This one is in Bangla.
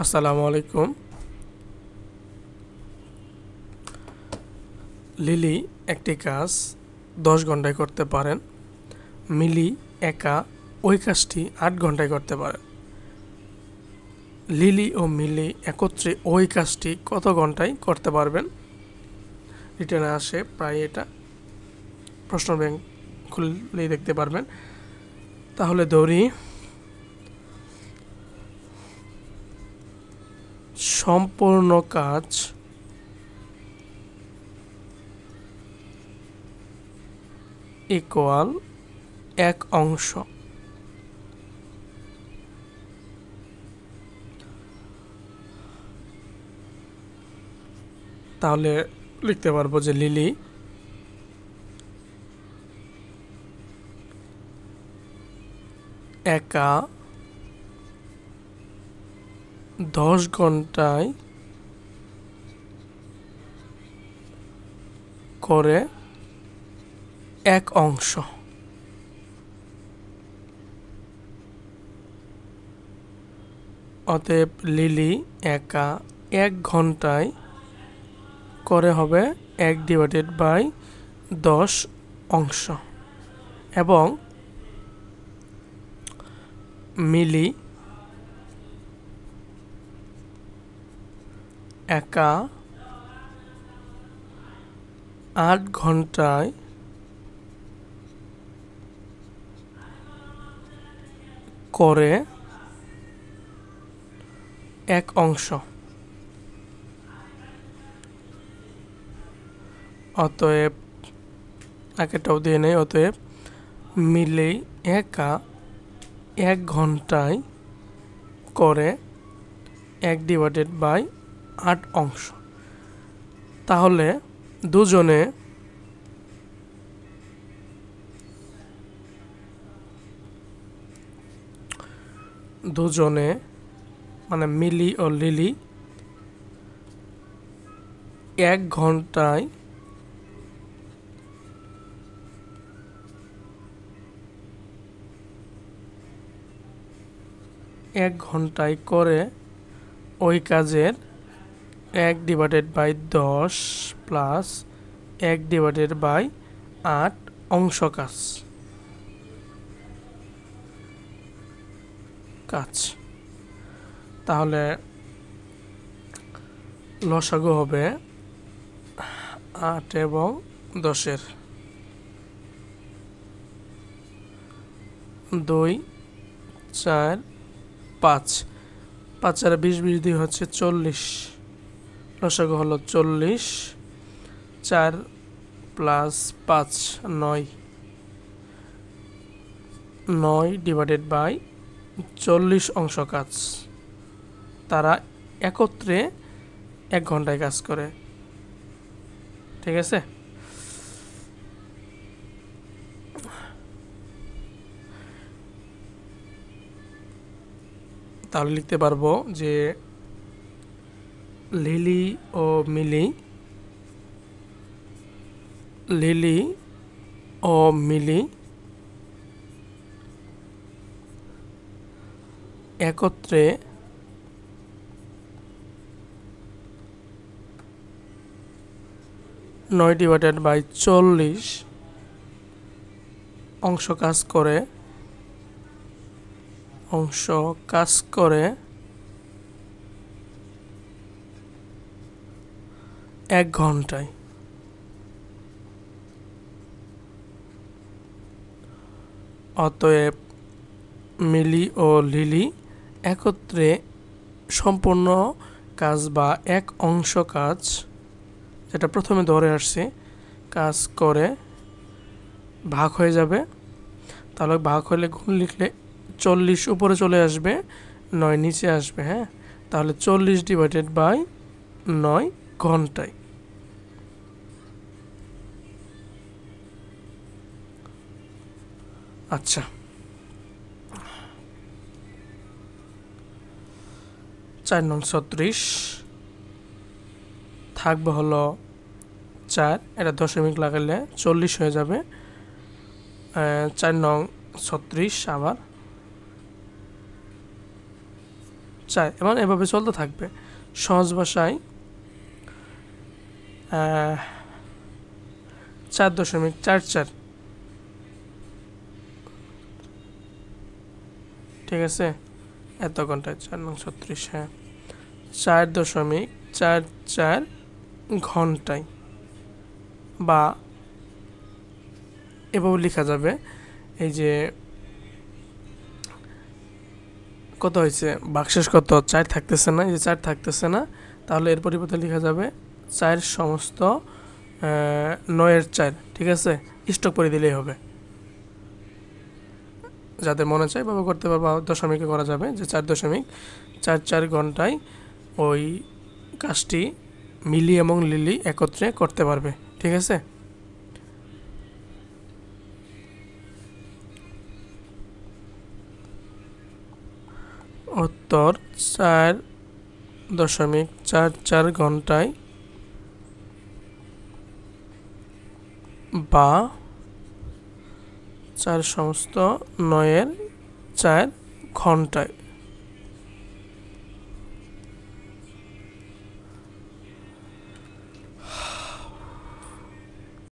আসসালামু আলাইকুম। লিলি একটি কাজ 10 ঘন্টায় করতে পারেন। মিলি একা ওই কাজটি 8 ঘন্টায় করতে পারেন। লিলি ও মিলি একত্রে ওই কাজটি কত ঘন্টায় করতে পারবেন? রিটার্নে আসে প্রায় এটা প্রশ্ন ব্যাংক খুললেই দেখতে পারবেন। তাহলে ধরি সম্পূর্ণ কাজ ইকুয়াল 1 অংশ। তাহলে লিখতে পারবো যে লিলি একা 10 ঘন্টায় করে 1 অংশ। অতএব লিলি একা 1 ঘন্টায় করে হবে 1/10 অংশ এবং মিলি একা 8 ঘন্টায় করে 1 অংশ। অতএব একেটাও দিয়ে নেই। অতএব মিলি একা 1 ঘন্টায় করে 1/8 অংশ। তাহলে দুজনে মানে মিলি ও লিলি 1 ঘন্টায় করে ওই কাজের 1/10 প্লাস 1/8 অংশ কাজ। তাহলে লসাগু হবে 8 এবং 10-এর 2 4 5 5 আর 20 দিয়ে হচ্ছে 40। লসাগু হলো 40। 4 প্লাস 5 9 9/40 অংশ কাজ। তারা একত্রে 1 ঘন্টায় কাজ করে। ঠিক আছে। তাহলে লিখতে পারবো যে লিলি ও মিলি একত্রে 9/40 অংশ কাজ করে 1 ঘন্টায়। অতএব মিলি ও লিলি একত্রে সম্পূর্ণ কাজ বা 1 অংশ কাজ, যেটা প্রথমে ধরে আসছে, কাজ করে ভাগ হয়ে যাবে। তাহলে ভাগ হলে গুণ লিখলে 40 উপরে চলে আসবে, 9 নিচে আসবে। হ্যাঁ, তাহলে 40/9 ঘন্টায়। আচ্ছা, 4 নং 36 থাকবে হলো 4, এটা দশমিক লাগালে 40 হয়ে যাবে। 4 নং 36 আবার 4 এবং এভাবে চলতে থাকবে। সহজ ভাষায় 4.44, ঠিক আছে, এত ঘন্টায় 4×36, হ্যাঁ 4.44 ঘন্টায়, বা এভাবে লেখা যাবে, এই যে কত হয়েছে ভাগশেষ কত 4 থাকতেছে না, এই যে 4 থাকতেছে না, তাহলে এর পরিবর্তে লেখা যাবে 4 সমস্ত 9/4, ঠিক আছে, স্টক করে দিলেই হবে। যাদের মনে চায় এভাবে করতে পারবে, দশমিকে করা যাবে যে 4.44 ঘন্টায় ওই কাজটি মিলি এবং লিলি একত্রে করতে পারবে, ঠিক আছে। উত্তর 4.44 ঘন্টায় বা 4 সমস্ত 9/4 ঘন্টায়।